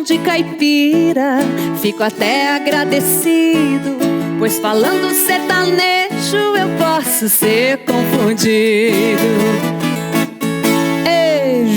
de caipira, fico até agradecido, pois falando sertanejo eu posso ser confundido.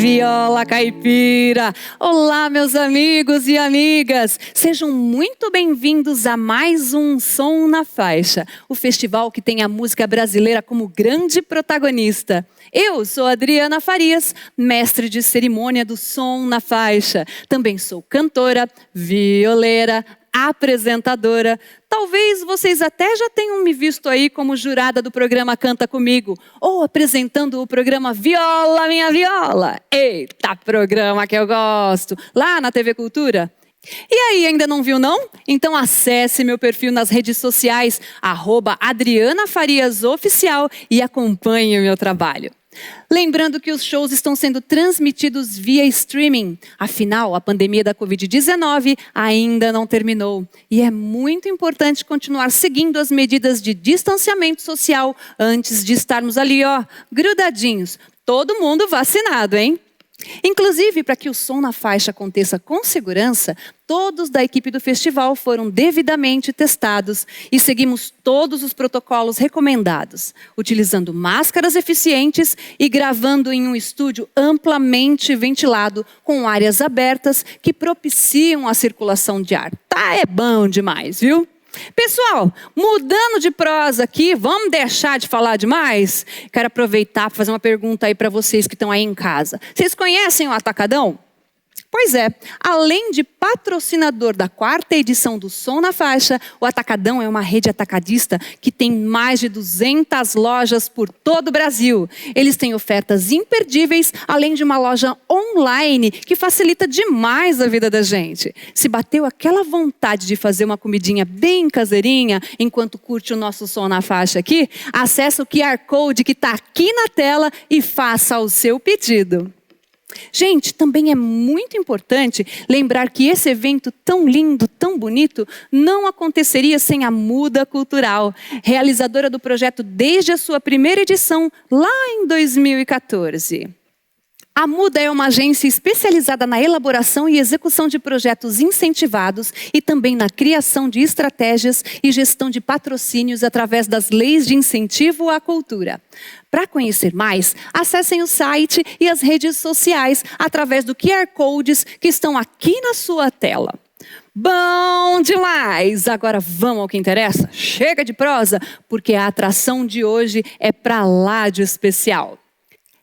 Viola caipira! Olá, meus amigos e amigas! Sejam muito bem-vindos a mais um Som na Faixa, o festival que tem a música brasileira como grande protagonista. Eu sou Adriana Farias, mestre de cerimônia do Som na Faixa. Também sou cantora, violeira, apresentadora. Talvez vocês até já tenham me visto aí como jurada do programa Canta Comigo, ou apresentando o programa Viola Minha Viola. Eita, programa que eu gosto! Lá na TV Cultura. E aí, ainda não viu não? Então acesse meu perfil nas redes sociais, @AdrianaFariasOficial, e acompanhe o meu trabalho. Lembrando que os shows estão sendo transmitidos via streaming. Afinal, a pandemia da Covid-19 ainda não terminou. E é muito importante continuar seguindo as medidas de distanciamento social antes de estarmos ali, grudadinhos. Todo mundo vacinado, hein? Inclusive, para que o Som na Faixa aconteça com segurança, todos da equipe do festival foram devidamente testados e seguimos todos os protocolos recomendados, utilizando máscaras eficientes e gravando em um estúdio amplamente ventilado, com áreas abertas que propiciam a circulação de ar. É bom demais, viu? Pessoal, mudando de prosa aqui, vamos deixar de falar demais? Quero aproveitar para fazer uma pergunta aí para vocês que estão aí em casa. Vocês conhecem o Atacadão? Pois é, além de patrocinador da 4ª edição do Som na Faixa, o Atacadão é uma rede atacadista que tem mais de 200 lojas por todo o Brasil. Eles têm ofertas imperdíveis, além de uma loja online que facilita demais a vida da gente. Se bateu aquela vontade de fazer uma comidinha bem caseirinha enquanto curte o nosso Som na Faixa aqui, acesse o QR Code que está aqui na tela e faça o seu pedido. Gente, também é muito importante lembrar que esse evento tão lindo, tão bonito, não aconteceria sem a Muda Cultural, realizadora do projeto desde a sua primeira edição, lá em 2014. A Muda é uma agência especializada na elaboração e execução de projetos incentivados e também na criação de estratégias e gestão de patrocínios através das leis de incentivo à cultura. Para conhecer mais, acessem o site e as redes sociais através do QR Codes que estão aqui na sua tela. Bom demais! Agora vamos ao que interessa? Chega de prosa, porque a atração de hoje é pra lá de especial.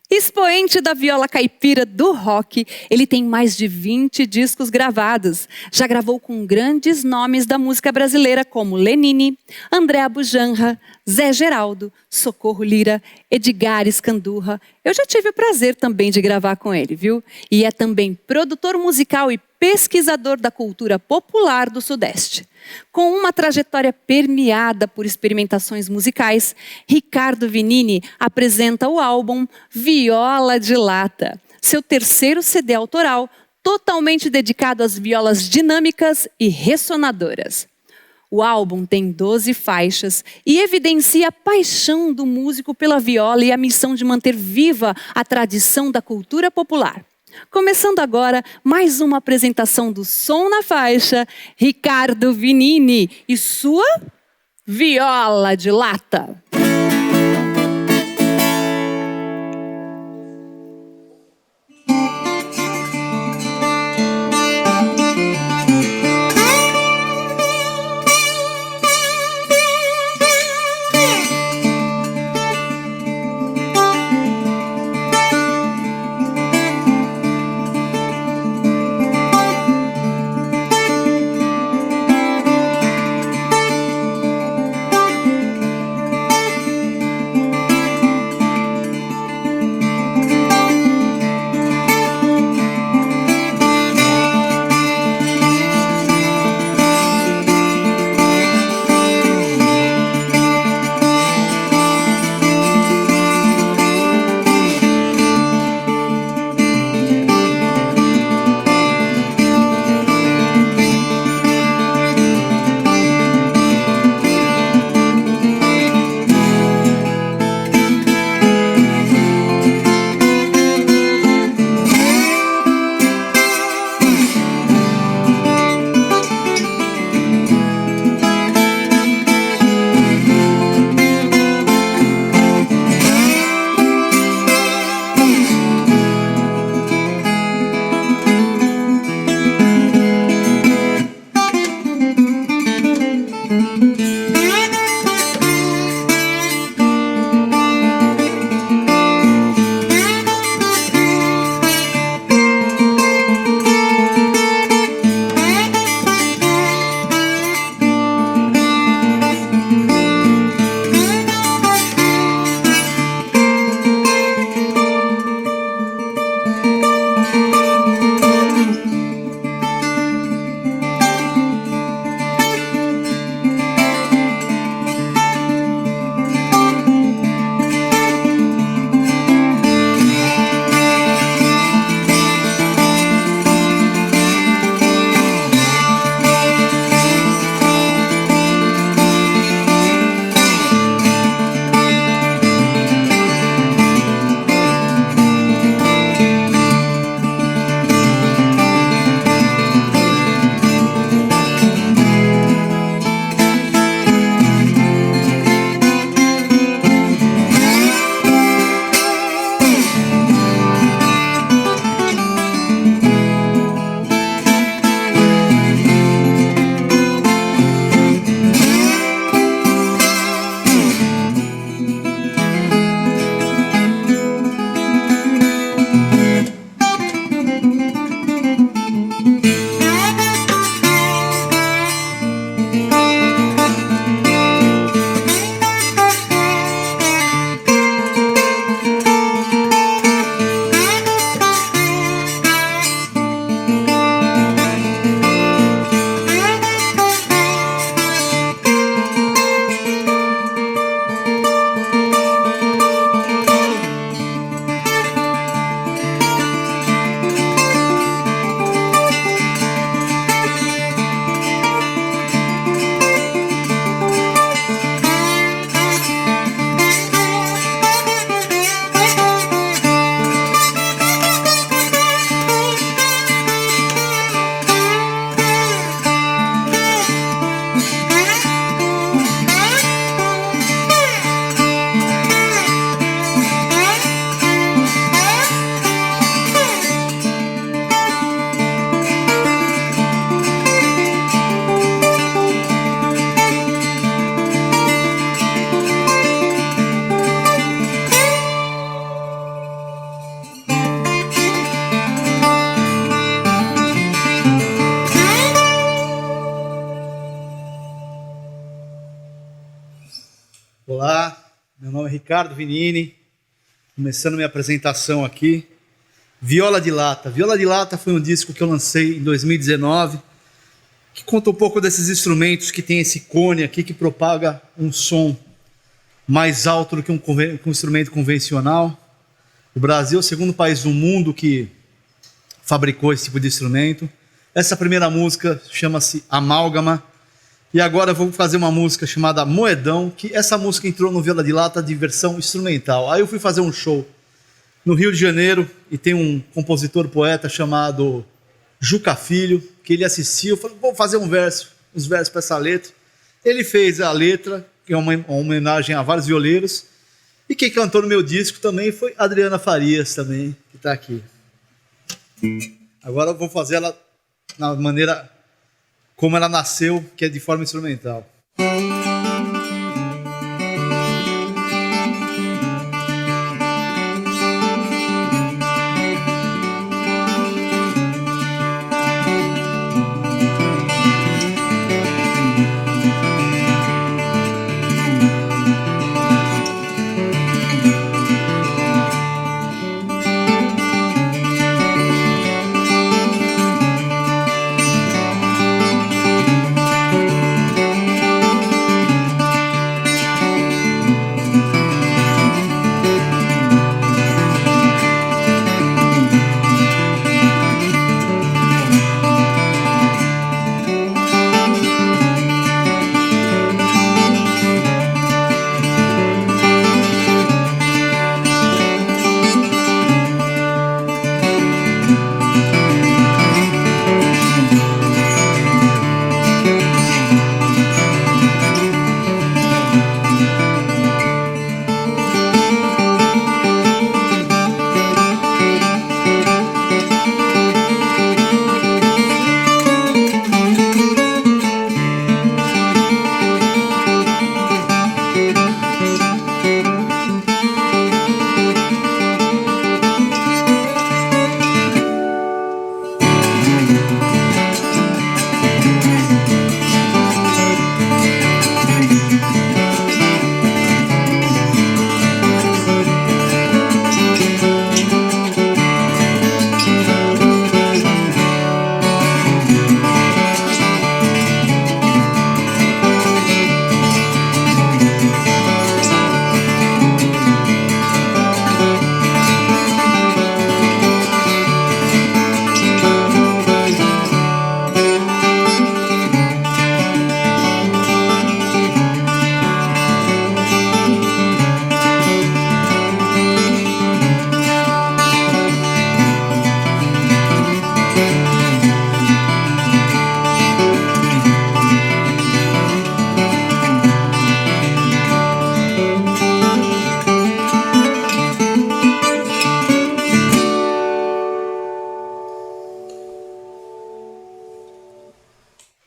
Expoente da viola caipira do rock, ele tem mais de 20 discos gravados. Já gravou com grandes nomes da música brasileira como Lenine, André Abujanra, Zé Geraldo, Socorro Lira, Edgar Escandurra. Eu já tive o prazer também de gravar com ele, viu? E é também produtor musical e pesquisador da cultura popular do Sudeste. Com uma trajetória permeada por experimentações musicais, Ricardo Vinini apresenta o álbum Viola de Lata, seu terceiro CD autoral, totalmente dedicado às violas dinâmicas e ressonadoras. O álbum tem 12 faixas e evidencia a paixão do músico pela viola e a missão de manter viva a tradição da cultura popular. Começando agora, mais uma apresentação do Som na Faixa, Ricardo Vinini e sua Viola de Lata. Olá, meu nome é Ricardo Vinini, começando minha apresentação aqui. Viola de Lata. Viola de Lata foi um disco que eu lancei em 2019, que conta um pouco desses instrumentos que tem esse cone aqui que propaga um som mais alto do que um instrumento convencional. O Brasil é o segundo país do mundo que fabricou esse tipo de instrumento. Essa primeira música chama-se Amálgama. E agora eu vou fazer uma música chamada Moedão, que essa música entrou no Viola de Lata de versão instrumental. Aí eu fui fazer um show no Rio de Janeiro e tem um compositor poeta chamado Juca Filho, que ele assistiu, eu falei, vou fazer uns versos para essa letra. Ele fez a letra, que é uma homenagem a vários violeiros, e quem cantou no meu disco também foi Adriana Farias, também, que está aqui. Agora eu vou fazer ela na maneira como ela nasceu, que é de forma instrumental.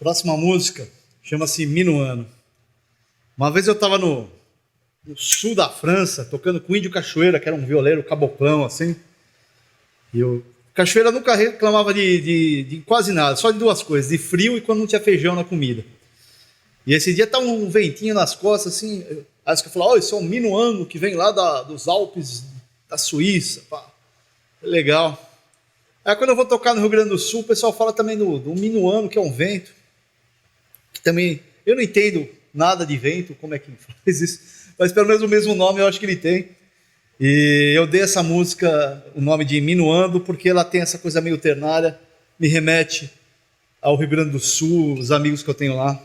próxima música chama-se Minuano. Uma vez eu estava no sul da França, tocando com o Índio Cachoeira, que era um violeiro caboclão, assim. E o Cachoeira nunca reclamava de quase nada, só de duas coisas, de frio e quando não tinha feijão na comida. E esse dia tá um ventinho nas costas, assim. Aí você falou, isso é um minuano que vem lá dos Alpes da Suíça. Pá. Legal. Aí quando eu vou tocar no Rio Grande do Sul, o pessoal fala também do minuano, que é um vento. Que também, eu não entendo nada de vento, como é que faz isso. Mas pelo menos o mesmo nome eu acho que ele tem. E eu dei essa música o nome de Minuando, porque ela tem essa coisa meio ternária, me remete ao Rio Grande do Sul, os amigos que eu tenho lá.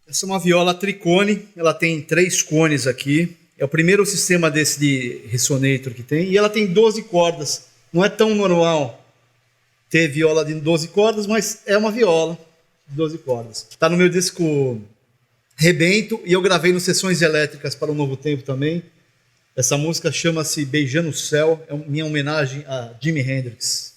Essa é uma viola tricone, ela tem 3 cones aqui. É o primeiro sistema desse de resonator que tem. E ela tem 12 cordas. Não é tão normal ter viola de 12 cordas, mas é uma viola de 12 cordas. Está no meu disco Rebento, e eu gravei no Sessões Elétricas para o Novo Tempo também. Essa música chama-se Beijando o Céu, é minha homenagem a Jimi Hendrix.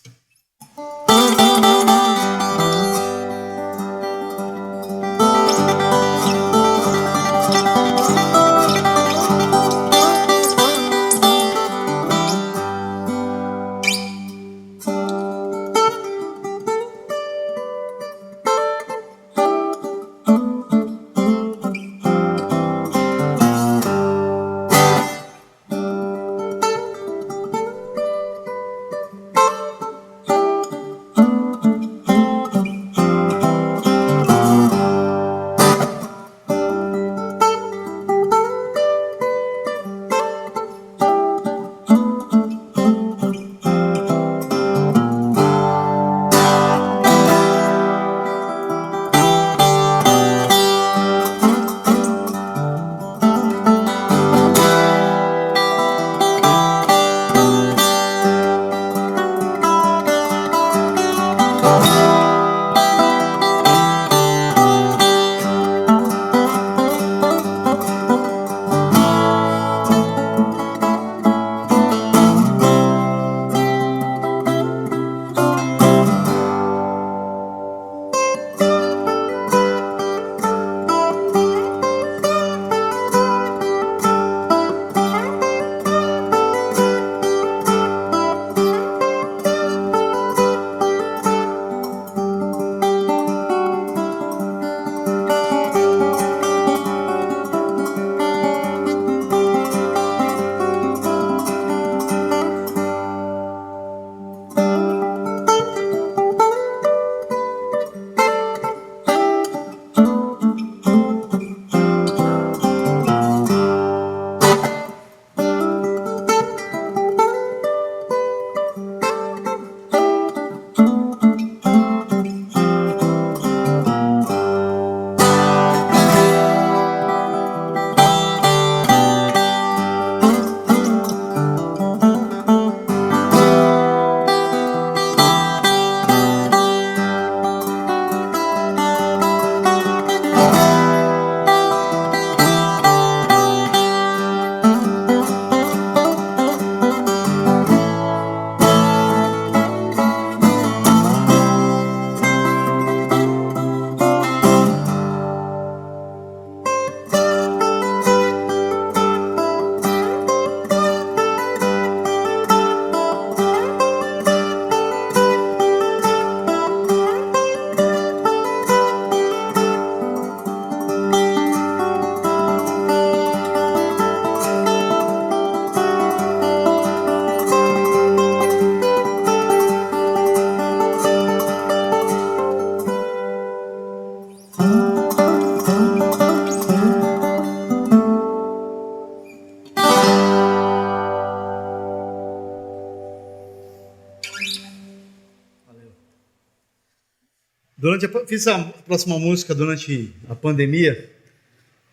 Fiz a próxima música durante a pandemia.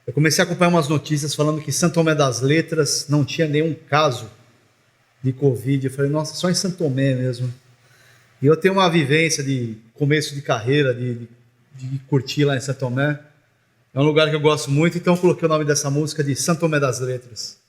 Eu comecei a acompanhar umas notícias falando que São Tomé das Letras não tinha nenhum caso de Covid. Eu falei, nossa, só em São Tomé mesmo. E eu tenho uma vivência de começo de carreira, de curtir lá em São Tomé. É um lugar que eu gosto muito, então eu coloquei o nome dessa música de São Tomé das Letras.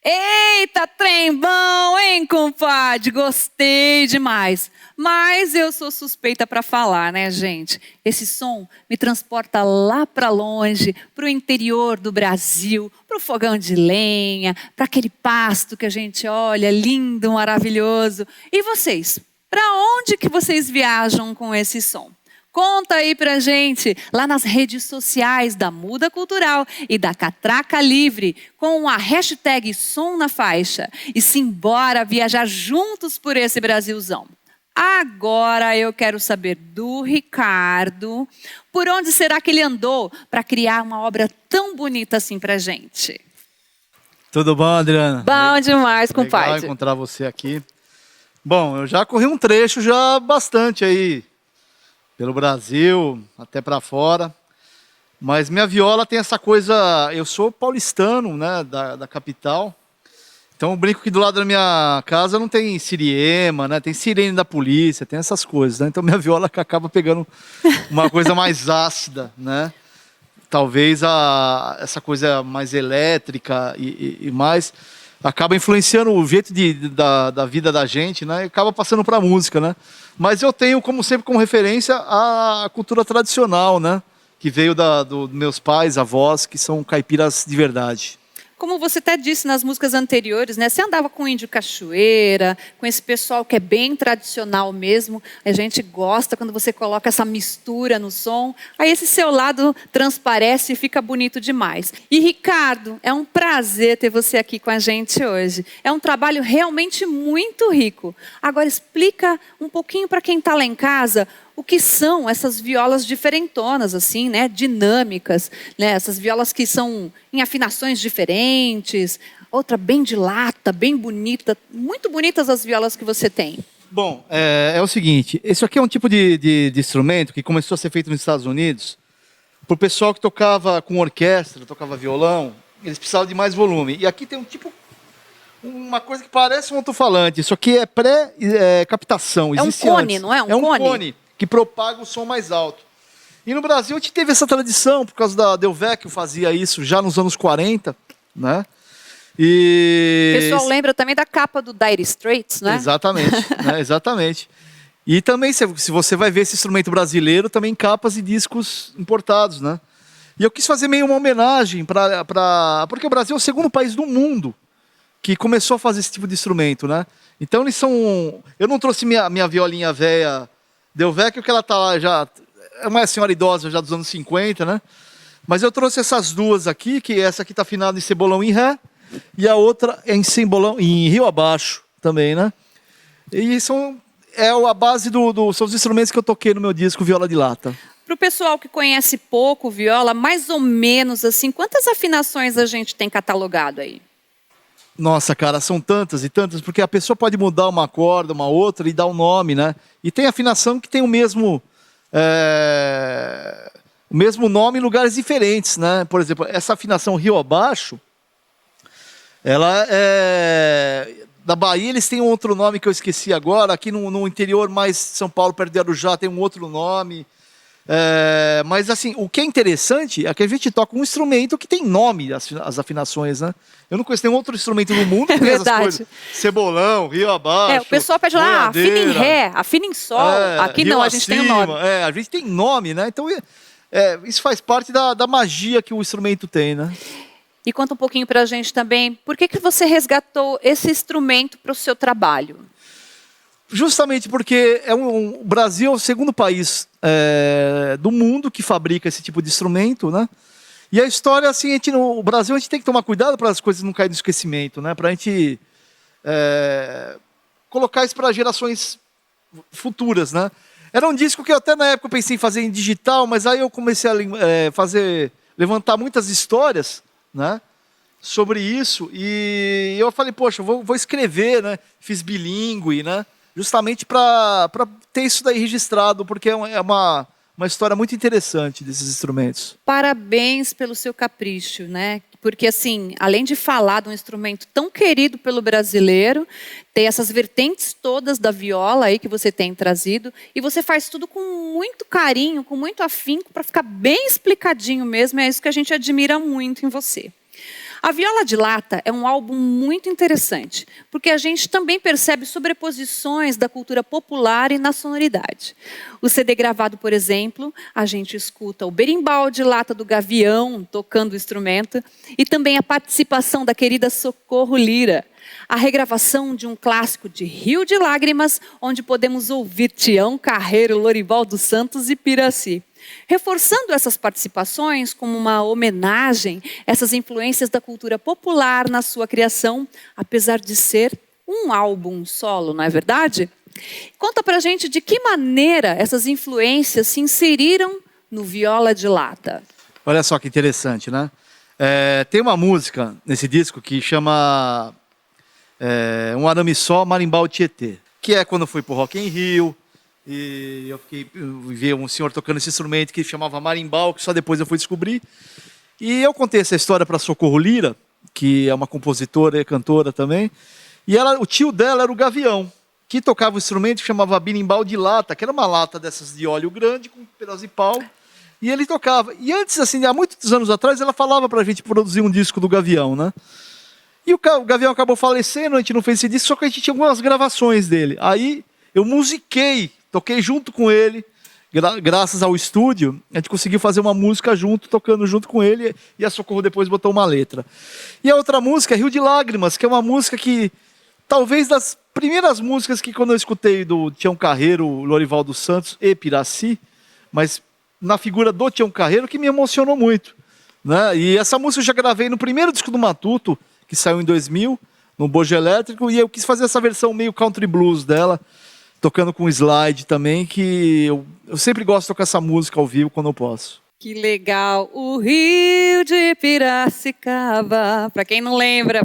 Eita, trem bom, hein, compadre? Gostei demais. Mas eu sou suspeita para falar, né, gente? Esse som me transporta lá para longe, para o interior do Brasil, para o fogão de lenha, para aquele pasto que a gente olha, lindo, maravilhoso. E vocês? Para onde que vocês viajam com esse som? Conta aí pra gente, lá nas redes sociais da Muda Cultural e da Catraca Livre, com a hashtag Som na Faixa. E simbora viajar juntos por esse Brasilzão. Agora eu quero saber do Ricardo, por onde será que ele andou para criar uma obra tão bonita assim pra gente? Tudo bom, Adriana? Bom demais, compadre. Legal encontrar você aqui. Bom, eu já corri um trecho já bastante aí, pelo Brasil, até para fora. Mas minha viola tem essa coisa... Eu sou paulistano, né, da capital. Então eu brinco que do lado da minha casa não tem siriema, né, tem sirene da polícia, tem essas coisas, né? Então minha viola acaba pegando uma coisa mais ácida, né? Talvez essa coisa mais elétrica e mais... acaba influenciando o jeito da vida da gente, né? E acaba passando para a música, né? Mas eu tenho, como sempre, como referência a cultura tradicional, né? Que veio dos meus pais, avós, que são caipiras de verdade. Como você até disse nas músicas anteriores, né? Você andava com o Índio Cachoeira, com esse pessoal que é bem tradicional mesmo. A gente gosta quando você coloca essa mistura no som. Aí esse seu lado transparece e fica bonito demais. E Ricardo, é um prazer ter você aqui com a gente hoje. É um trabalho realmente muito rico. Agora explica um pouquinho para quem está lá em casa o que são essas violas diferentonas, assim, né? Dinâmicas, né? Essas violas que são em afinações diferentes, outra bem de lata, bem bonita. Muito bonitas as violas que você tem. Bom, é o seguinte, esse aqui é um tipo de instrumento que começou a ser feito nos Estados Unidos para o pessoal que tocava com orquestra, tocava violão, eles precisavam de mais volume. E aqui tem uma coisa que parece um alto-falante, isso aqui é pré-captação. É um cone, não é? É um cone que propaga o som mais alto. E no Brasil a gente teve essa tradição, por causa da Del Vecchio fazia isso já nos anos 40, né? E... O pessoal lembra também da capa do Dire Straits, né? Exatamente, né? Exatamente. E também, se você vai ver esse instrumento brasileiro, também capas e discos importados, né? E eu quis fazer meio uma homenagem, porque o Brasil é o segundo país do mundo que começou a fazer esse tipo de instrumento, né? Então eles são... Eu não trouxe minha violinha velha Del Vecchio, que ela tá lá já... É uma senhora idosa já dos anos 50, né? Mas eu trouxe essas duas aqui, que essa aqui tá afinada em cebolão em ré, e a outra é em cebolão em rio abaixo também, né? E a base são os instrumentos que eu toquei no meu disco Viola de Lata. Para o pessoal que conhece pouco viola, mais ou menos assim, quantas afinações a gente tem catalogado aí? Nossa, cara, são tantas e tantas, porque a pessoa pode mudar uma corda, uma outra e dar um nome, né? E tem afinação que tem o mesmo nome em lugares diferentes, né? Por exemplo, essa afinação rio abaixo, ela da Bahia eles têm um outro nome que eu esqueci agora, aqui no interior mais São Paulo, perto de Arujá, tem um outro nome. Mas assim, o que é interessante é que a gente toca um instrumento que tem nome, as afinações, né? Eu não conheço nenhum outro instrumento no mundo que tem essas coisas. Cebolão, rio abaixo. O pessoal pede lá, afina em ré, afina em sol. Aqui não, a gente tem um nome. A gente tem nome, né? Então isso faz parte da magia que o instrumento tem, né? E conta um pouquinho pra gente também, por que você resgatou esse instrumento para o seu trabalho? Justamente porque o Brasil é o segundo país do mundo que fabrica esse tipo de instrumento, né? E a história, assim, no Brasil a gente tem que tomar cuidado para as coisas não caírem no esquecimento, né? Para a gente colocar isso para gerações futuras, né? Era um disco que eu até na época pensei em fazer em digital, mas aí eu comecei a levantar muitas histórias, né? Sobre isso, e eu falei, poxa, vou escrever, né? Fiz bilíngue, né? Justamente para ter isso daí registrado, porque é uma história muito interessante desses instrumentos. Parabéns pelo seu capricho, né? Porque, assim, além de falar de um instrumento tão querido pelo brasileiro, tem essas vertentes todas da viola aí que você tem trazido, e você faz tudo com muito carinho, com muito afinco, para ficar bem explicadinho mesmo, é isso que a gente admira muito em você. A Viola de Lata é um álbum muito interessante, porque a gente também percebe sobreposições da cultura popular e na sonoridade. O CD gravado, por exemplo, a gente escuta o berimbau de lata do Gavião tocando o instrumento e também a participação da querida Socorro Lira. A regravação de um clássico de Rio de Lágrimas, onde podemos ouvir Tião Carreiro, Lorival dos Santos e Piraci. Reforçando essas participações como uma homenagem a essas influências da cultura popular na sua criação, apesar de ser um álbum solo, não é verdade? Conta pra gente de que maneira essas influências se inseriram no Viola de Lata. Olha só que interessante, né? Tem uma música nesse disco que chama Um Arame Só, Marimbau Tietê, que é quando eu fui pro Rock in Rio, e eu vi um senhor tocando esse instrumento que chamava marimbau, que só depois eu fui descobrir. E eu contei essa história para Socorro Lira, que é uma compositora e cantora também. E o tio dela era o Gavião, que tocava um instrumento que chamava berimbau de lata, que era uma lata dessas de óleo grande, com um pedaço de pau. E ele tocava. E antes, assim, há muitos anos atrás, ela falava para a gente produzir um disco do Gavião, né? E o Gavião acabou falecendo, a gente não fez esse disco, só que a gente tinha algumas gravações dele. Aí eu musiquei, toquei junto com ele, graças ao estúdio, a gente conseguiu fazer uma música junto, tocando junto com ele, e a Socorro depois botou uma letra. E a outra música é Rio de Lágrimas, que é uma música que, talvez das primeiras músicas que quando eu escutei do Tião Carreiro, Lorival dos Santos e Piraci, mas na figura do Tião Carreiro, que me emocionou muito, né? E essa música eu já gravei no primeiro disco do Matuto, que saiu em 2000, no Bojo Elétrico, e eu quis fazer essa versão meio country blues dela, tocando com slide também, que eu sempre gosto de tocar essa música ao vivo quando eu posso. Que legal! O Rio de Piracicaba. Para quem não lembra.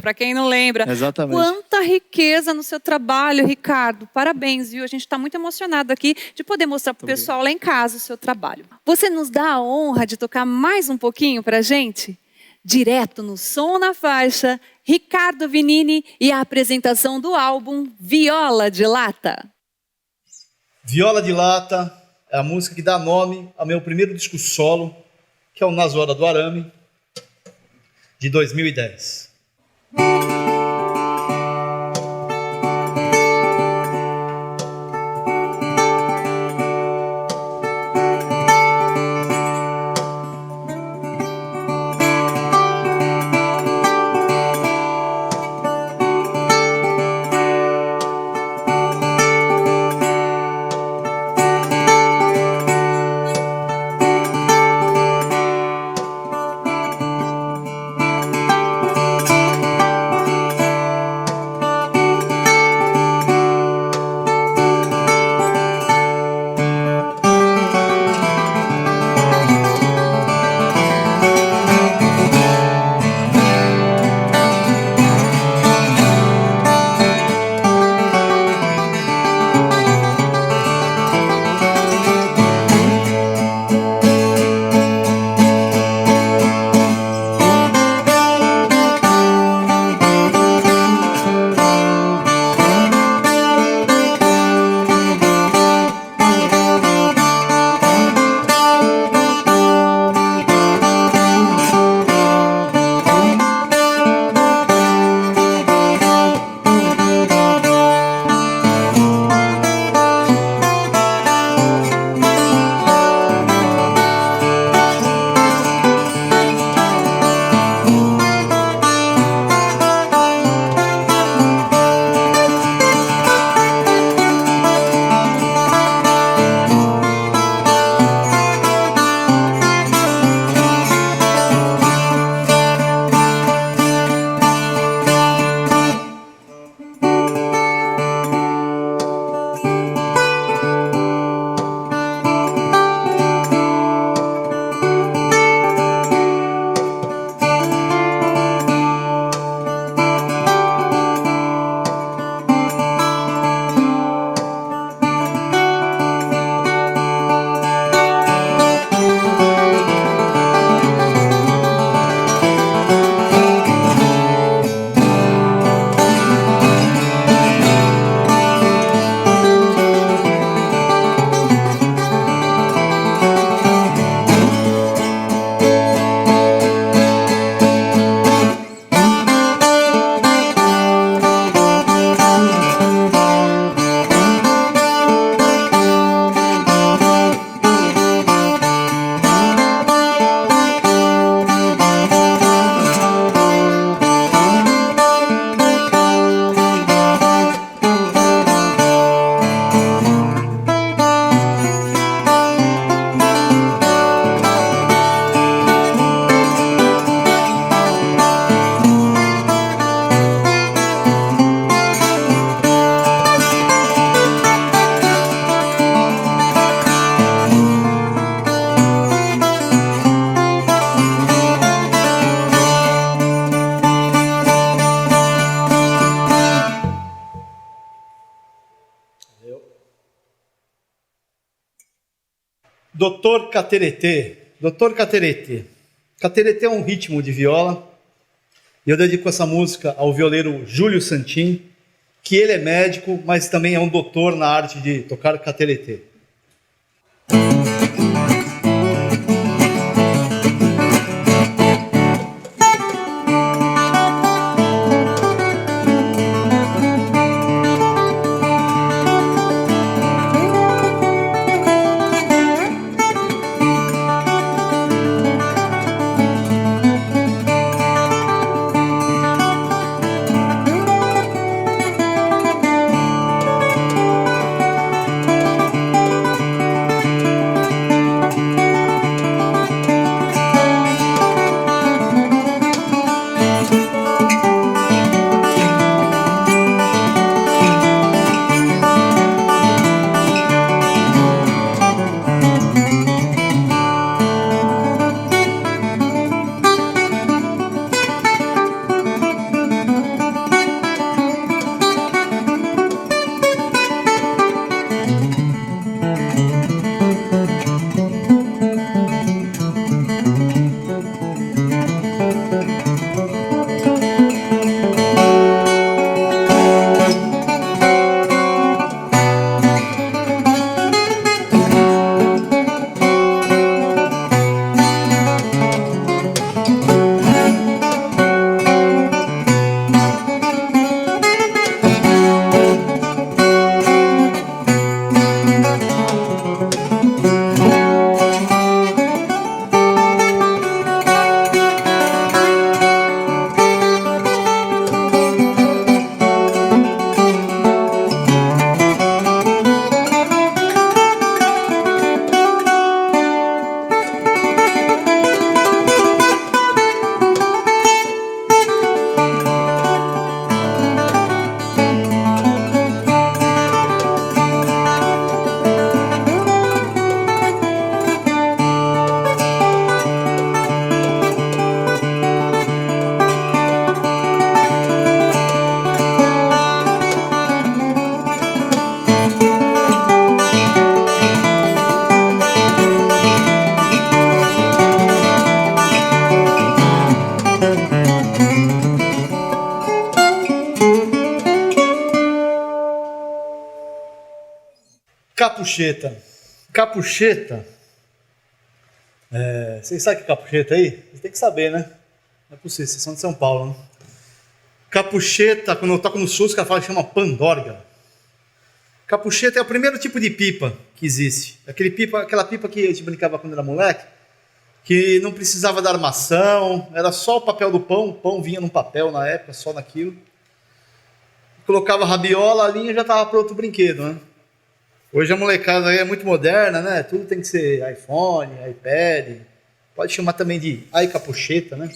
Exatamente. Quanta riqueza no seu trabalho, Ricardo. Parabéns, viu? A gente está muito emocionado aqui de poder mostrar para o pessoal lá em casa o seu trabalho. Você nos dá a honra de tocar mais um pouquinho para a gente? Direto no Som na Faixa, Ricardo Vinini e a apresentação do álbum Viola de Lata. Viola de Lata é a música que dá nome ao meu primeiro disco solo, que é o Nas Horas do Arame, de 2010. Doutor Cateretê. Doutor Cateretê. Cateretê é um ritmo de viola. E eu dedico essa música ao violeiro Júlio Santin, que ele é médico, mas também é um doutor na arte de tocar cateretê. Capucheta. Capucheta. Vocês sabem que é capucheta aí? Vocês têm que saber, né? Não é possível, vocês são de São Paulo, né? Capucheta, quando eu toco no sul, os caras falam que chama pandorga. Capucheta é o primeiro tipo de pipa que existe. Aquela pipa que a gente brincava quando era moleque, que não precisava da armação, era só o papel do pão, o pão vinha num papel na época, só naquilo. Colocava a rabiola, a linha já estava pronto o brinquedo, né? Hoje a molecada aí é muito moderna, né? Tudo tem que ser iPhone, iPad. Pode chamar também de capucheta, né?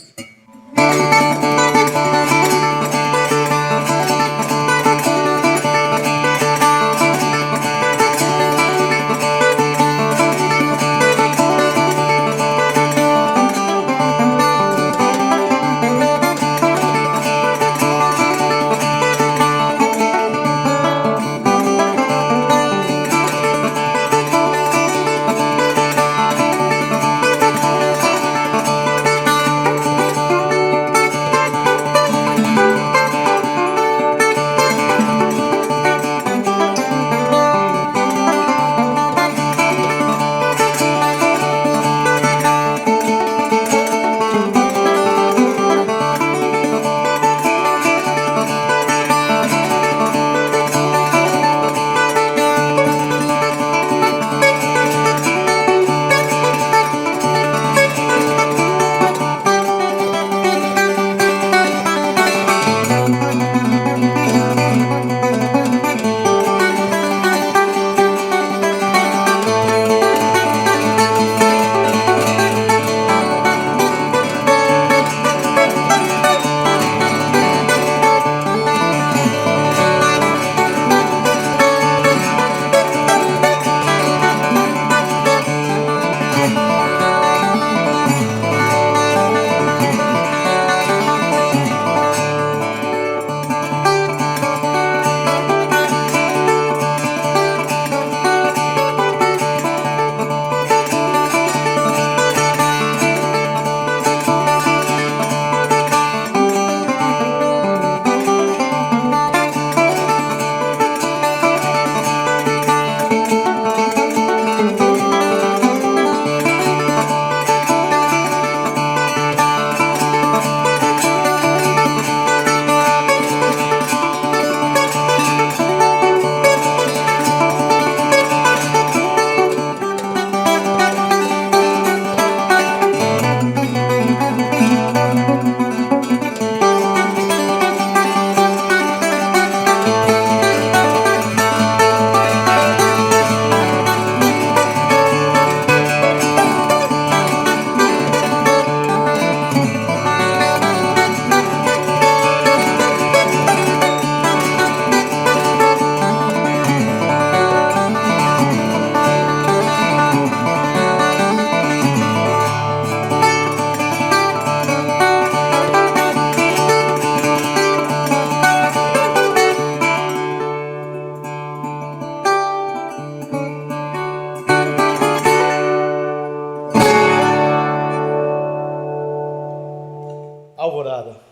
Alvorada.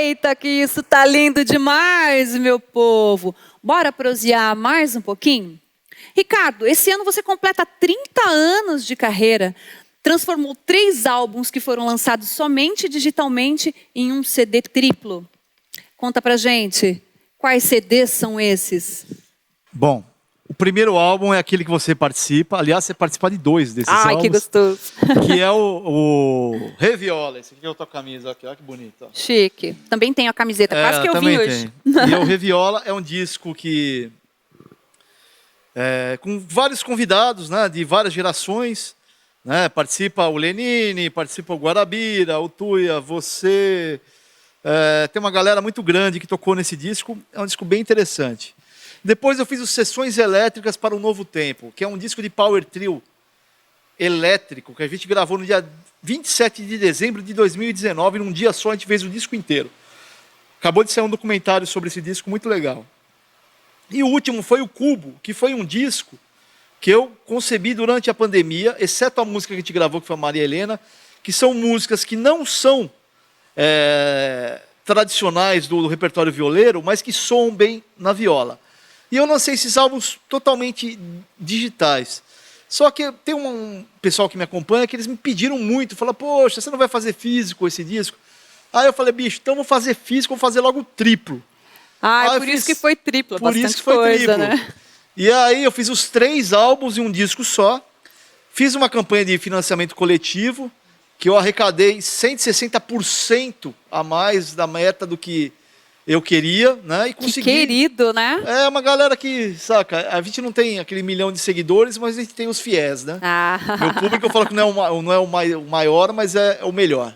Eita, que isso tá lindo demais, meu povo. Bora prosear mais um pouquinho? Ricardo, esse ano você completa 30 anos de carreira. Transformou 3 álbuns que foram lançados somente digitalmente em um CD triplo. Conta pra gente, quais CDs são esses? Bom, o primeiro álbum é aquele que você participa. Aliás, você participa de 2 desses álbuns. Ai, que gostoso. Que é o Reviola. Esse aqui é a tua camisa, aqui, olha que bonito. Ó. Chique. Também tem a camiseta, quase que eu vi hoje. E o Reviola é um disco que... com vários convidados, né, de várias gerações. Né, participa o Lenine, participa o Guarabira, o Tuia, você... tem uma galera muito grande que tocou nesse disco. É um disco bem interessante. Depois eu fiz os Sessões Elétricas para o Novo Tempo, que é um disco de power trio elétrico, que a gente gravou no dia 27 de dezembro de 2019, num dia só a gente fez o disco inteiro. Acabou de sair um documentário sobre esse disco, muito legal. E o último foi o Cubo, que foi um disco que eu concebi durante a pandemia, exceto a música que a gente gravou, que foi a Maria Helena, que são músicas que não são tradicionais do repertório violeiro, mas que soam bem na viola. E eu lancei esses álbuns totalmente digitais. Só que tem um pessoal que me acompanha que eles me pediram muito, falaram, poxa, você não vai fazer físico esse disco? Aí eu falei, bicho, então vou fazer físico, vou fazer logo triplo. Ah, por isso que foi triplo, por isso que foi triplo. Né? E aí eu fiz os 3 álbuns em um disco só, fiz uma campanha de financiamento coletivo, que eu arrecadei 160% a mais da meta do que eu queria, né? E consegui. Que querido, né? É uma galera que, saca, a gente não tem aquele 1 milhão de seguidores, mas a gente tem os fiéis, né? Ah. Meu público eu falo que não é o maior, mas é o melhor.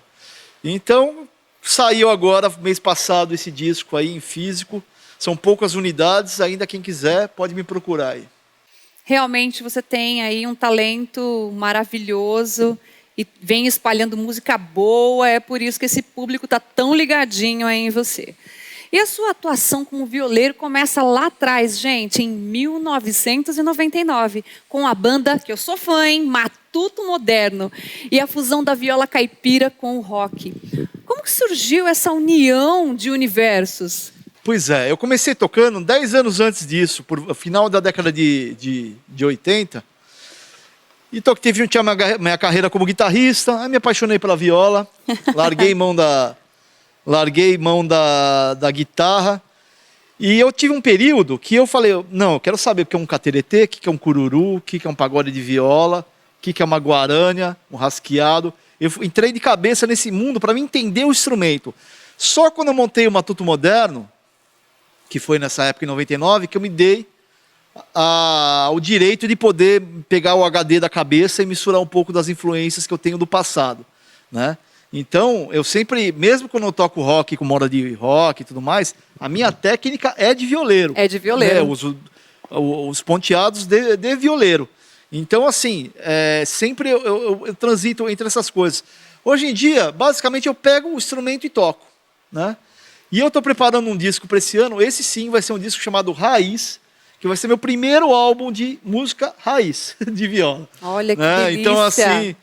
Então, saiu agora, mês passado, esse disco aí em físico. São poucas unidades, ainda quem quiser pode me procurar aí. Realmente você tem aí um talento maravilhoso e vem espalhando música boa, é por isso que esse público está tão ligadinho aí em você. E a sua atuação como violeiro começa lá atrás, gente, em 1999, com a banda, que eu sou fã, hein, Matuto Moderno, e a fusão da viola caipira com o rock. Como que surgiu essa união de universos? Pois é, eu comecei tocando 10 anos antes disso, por final da década de 80, e tinha minha carreira como guitarrista, aí me apaixonei pela viola, larguei mão da guitarra. E eu tive um período que eu falei, não, eu quero saber o que é um cateretê, o que é um cururu, o que é um pagode de viola, o que é uma guarânia, um rasqueado. Eu entrei de cabeça nesse mundo para me entender o instrumento. Só quando eu montei o Matuto Moderno, que foi nessa época, em 99, que eu me dei o direito de poder pegar o HD da cabeça e misturar um pouco das influências que eu tenho do passado, né? Então, eu sempre, mesmo quando eu toco rock, com moda de rock e tudo mais, a minha técnica é de violeiro. É de violeiro. Né? Eu uso os ponteados de violeiro. Então, assim, sempre eu transito entre essas coisas. Hoje em dia, basicamente, eu pego o instrumento e toco, né? E eu estou preparando um disco para esse ano. Esse sim vai ser um disco chamado Raiz, que vai ser meu primeiro álbum de música raiz, de viola. Olha que né? delícia. Então, assim,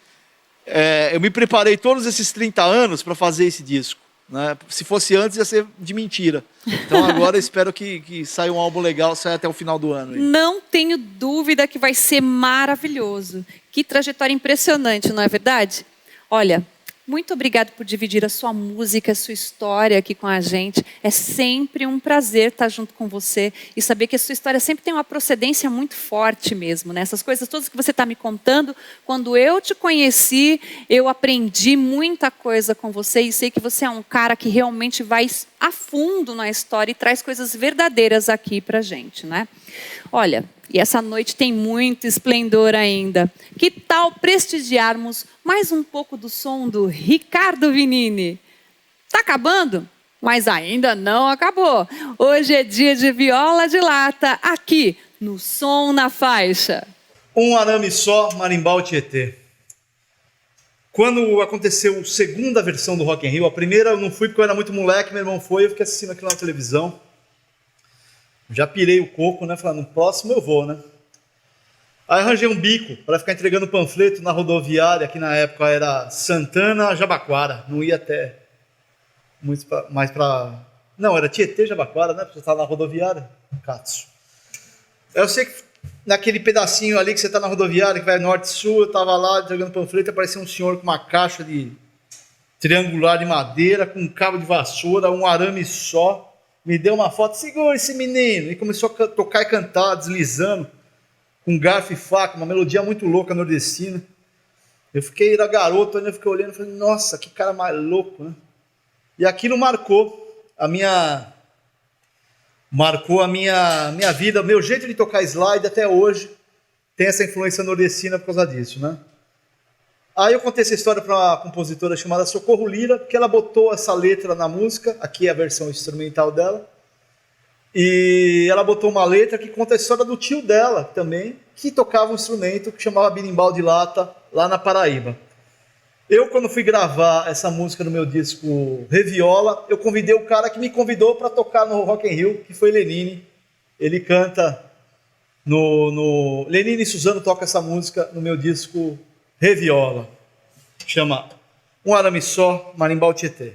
eu me preparei todos esses 30 anos para fazer esse disco. Né? Se fosse antes, ia ser de mentira. Então, agora eu espero que saia um álbum legal, saia até o final do ano. Aí. Não tenho dúvida que vai ser maravilhoso. Que trajetória impressionante, não é verdade? Olha, muito obrigada por dividir a sua música, a sua história aqui com a gente. É sempre um prazer estar junto com você e saber que a sua história sempre tem uma procedência muito forte mesmo, né? Essas coisas todas que você está me contando, quando eu te conheci, eu aprendi muita coisa com você e sei que você é um cara que realmente vai a fundo na história e traz coisas verdadeiras aqui pra gente, né? Olha, e essa noite tem muito esplendor ainda. Que tal prestigiarmos mais um pouco do som do Ricardo Vinini? Tá acabando? Mas ainda não acabou. Hoje é dia de viola de lata, aqui no Som na Faixa. Um arame só, Marimbau Tietê. Quando aconteceu a segunda versão do Rock in Rio, a primeira eu não fui porque eu era muito moleque, meu irmão foi, eu fiquei assistindo aquilo na televisão. Já pirei o coco, né? Falei, no próximo eu vou, né? Aí arranjei um bico para ficar entregando panfleto na rodoviária, que na época era Santana, Jabaquara. Não ia mais para... Não, era Tietê, Jabaquara, né? Porque você estava na rodoviária, Katsu. Eu sei que naquele pedacinho ali que você está na rodoviária, que vai norte-sul, eu estava lá jogando panfleto, apareceu um senhor com uma caixa de triangular de madeira, com um cabo de vassoura, um arame só. Me deu uma foto, segura esse menino. E começou a tocar e cantar, deslizando, com garfo e faca, uma melodia muito louca nordestina. Eu fiquei, era garoto, ainda fiquei olhando e falei, nossa, que cara mais louco, né? E aquilo marcou a minha vida, meu jeito de tocar slide até hoje tem essa influência nordestina por causa disso, né? Aí eu contei essa história para uma compositora chamada Socorro Lira, que ela botou essa letra na música, aqui é a versão instrumental dela, e ela botou uma letra que conta a história do tio dela também, que tocava um instrumento que chamava berimbau de lata, lá na Paraíba. Eu, quando fui gravar essa música no meu disco Reviola, eu convidei o cara que me convidou para tocar no Rock in Rio, que foi Lenine. Ele canta Lenine e Suzano toca essa música no meu disco Reviola. Chama Um Arame Só, Marimbau Tietê.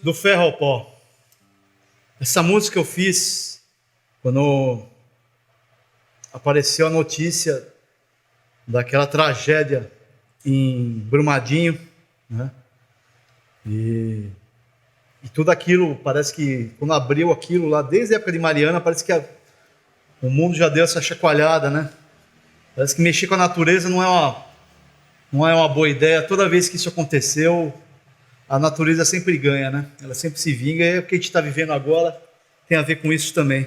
Do ferro ao pó. Essa música eu fiz quando apareceu a notícia daquela tragédia em Brumadinho, né? E tudo aquilo, parece que quando abriu aquilo lá, desde a época de Mariana, parece que O mundo já deu essa chacoalhada, né? Parece que mexer com a natureza não é uma boa ideia. Toda vez que isso aconteceu, a natureza sempre ganha, né? Ela sempre se vinga. E o que a gente está vivendo agora tem a ver com isso também.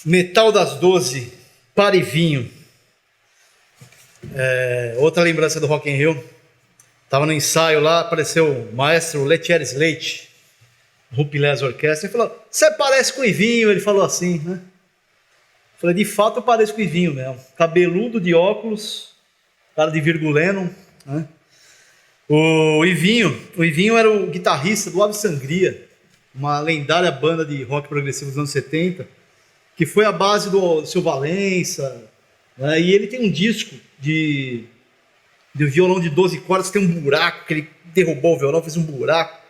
Metal das 12, Para e Vinho. Outra lembrança do Rock in Rio. Estava no ensaio lá, apareceu o maestro Lettieri Slate, Rupilés Orquestra, e falou: "Você parece com o Ivinho", ele falou assim, né? Eu falei: "De fato eu pareço com o Ivinho mesmo. Cabeludo, de óculos, cara de virguleno, né?" O Ivinho era o guitarrista do Ave Sangria, uma lendária banda de rock progressivo dos anos 70, que foi a base do Seu Valença, né? E ele tem um disco de violão de 12 cordas, tem um buraco, que ele derrubou o violão, fez um buraco,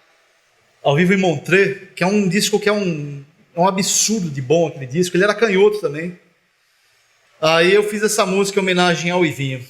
ao vivo em Montreux, que é um disco que é um absurdo de bom, aquele disco. Ele era canhoto também. Aí eu fiz essa música em homenagem ao Ivinho.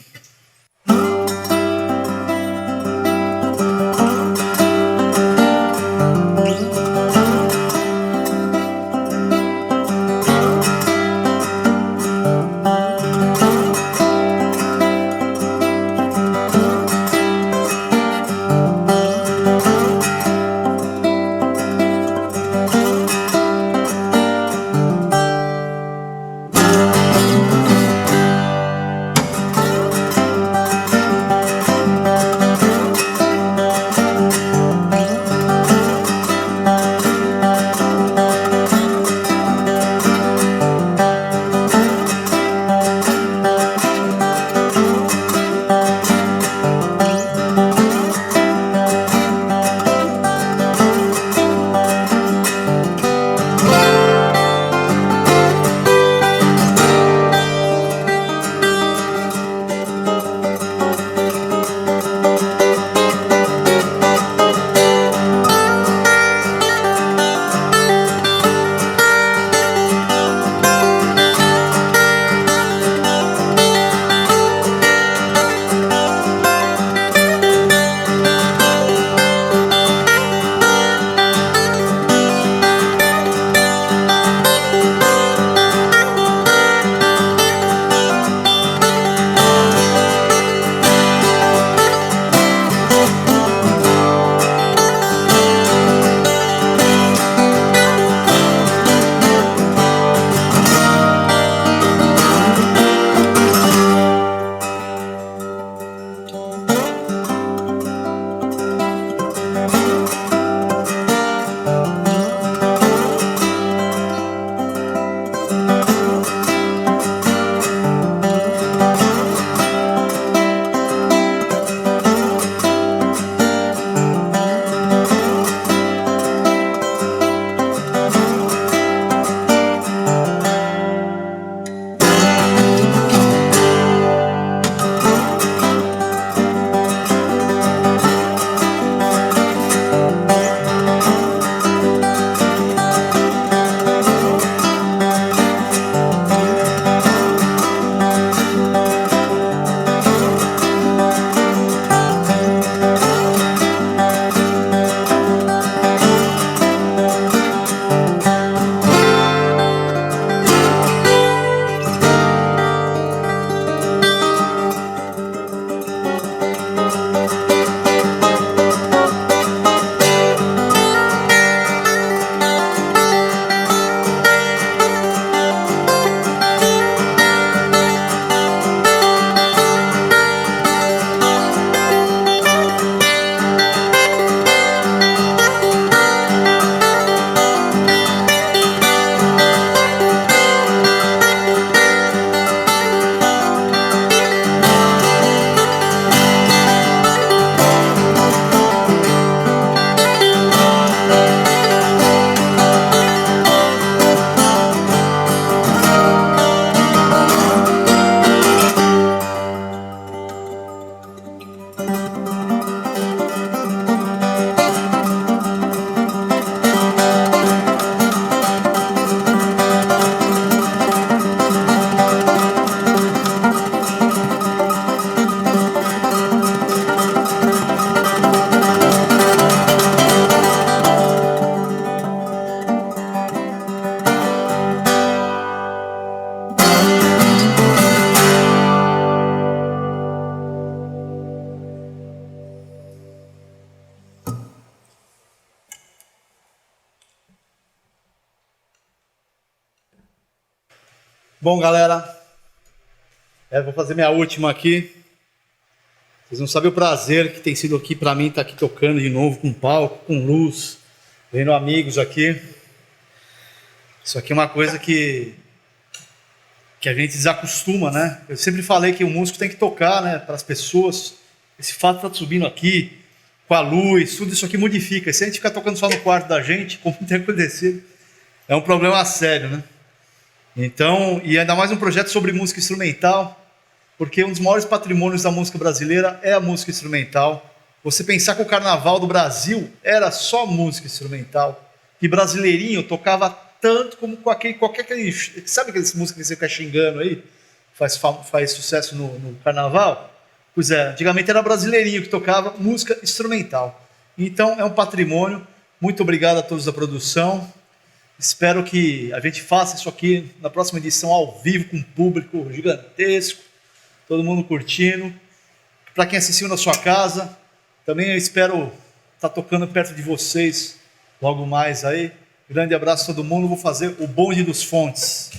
Bom, galera, vou fazer minha última aqui. Vocês não sabem o prazer que tem sido aqui para mim estar aqui tocando de novo com palco, com luz, vendo amigos aqui. Isso aqui é uma coisa que a gente desacostuma, né? Eu sempre falei que o músico tem que tocar, né, para as pessoas. Esse fato de estar subindo aqui, com a luz, tudo isso aqui modifica. Se a gente ficar tocando só no quarto da gente, como tem acontecido, é um problema sério, né? Então, e ainda mais um projeto sobre música instrumental, porque um dos maiores patrimônios da música brasileira é a música instrumental. Você pensar que o carnaval do Brasil era só música instrumental, e Brasileirinho tocava tanto como com qualquer aquele, sabe aqueles músicas que você fica xingando aí, faz sucesso no carnaval? Pois é, antigamente era Brasileirinho que tocava música instrumental. Então é um patrimônio. Muito obrigado a todos da produção. Espero que a gente faça isso aqui na próxima edição ao vivo, com um público gigantesco, todo mundo curtindo. Para quem assistiu na sua casa, também eu espero estar tocando perto de vocês logo mais aí. Grande abraço a todo mundo. Vou fazer o bonde dos fontes.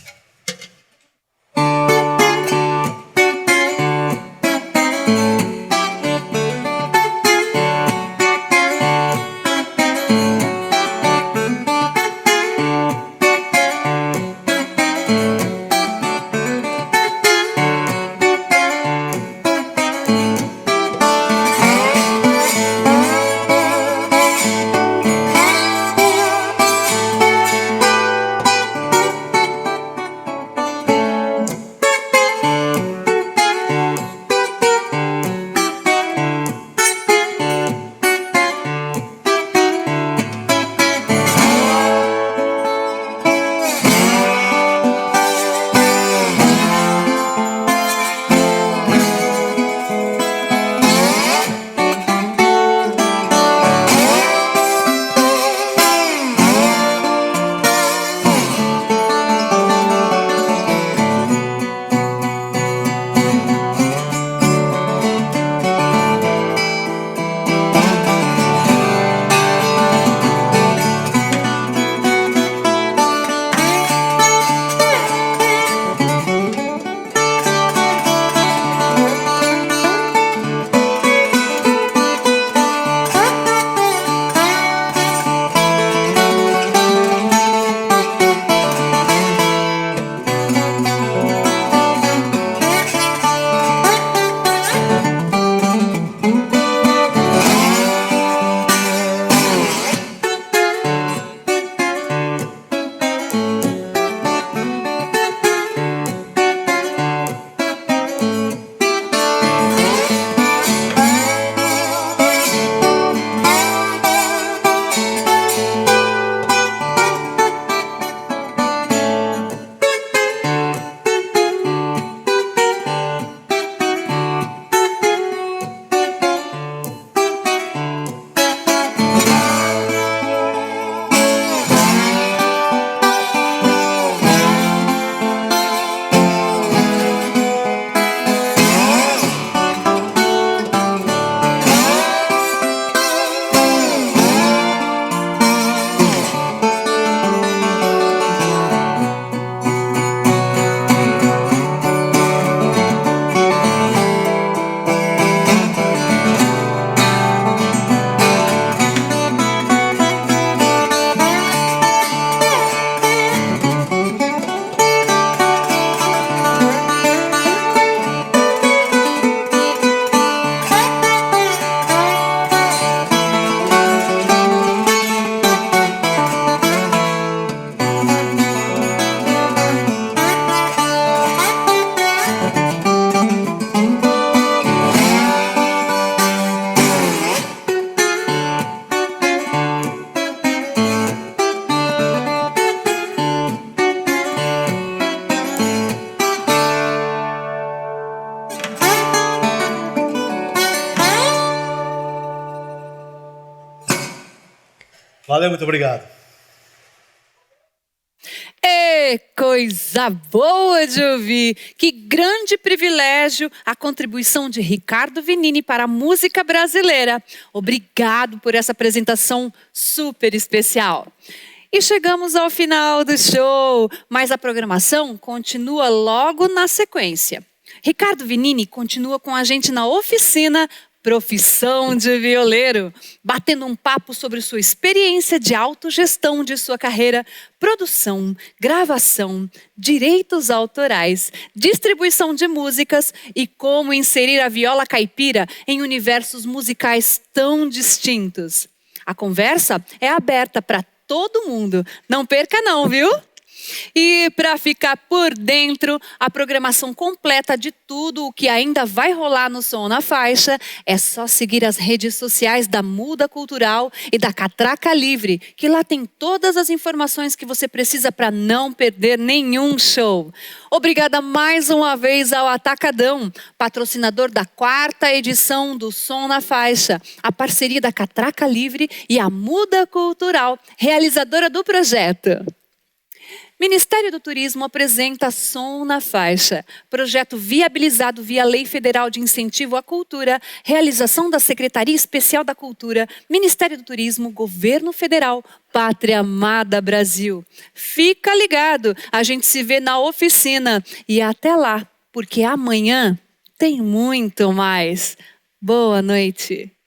Valeu, muito obrigado. Coisa boa de ouvir! Que grande privilégio a contribuição de Ricardo Vinini para a música brasileira. Obrigado por essa apresentação super especial. E chegamos ao final do show, mas a programação continua logo na sequência. Ricardo Vinini continua com a gente na oficina Profissão de Violeiro, batendo um papo sobre sua experiência de autogestão de sua carreira, produção, gravação, direitos autorais, distribuição de músicas e como inserir a viola caipira em universos musicais tão distintos. A conversa é aberta para todo mundo, não perca não, viu? E para ficar por dentro, a programação completa de tudo o que ainda vai rolar no Som na Faixa, é só seguir as redes sociais da Muda Cultural e da Catraca Livre, que lá tem todas as informações que você precisa para não perder nenhum show. Obrigada mais uma vez ao Atacadão, patrocinador da 4ª edição do Som na Faixa, a parceria da Catraca Livre e a Muda Cultural, realizadora do projeto. Ministério do Turismo apresenta Som na Faixa, projeto viabilizado via Lei Federal de Incentivo à Cultura, realização da Secretaria Especial da Cultura, Ministério do Turismo, Governo Federal, Pátria Amada Brasil. Fica ligado, a gente se vê na oficina e até lá, porque amanhã tem muito mais. Boa noite.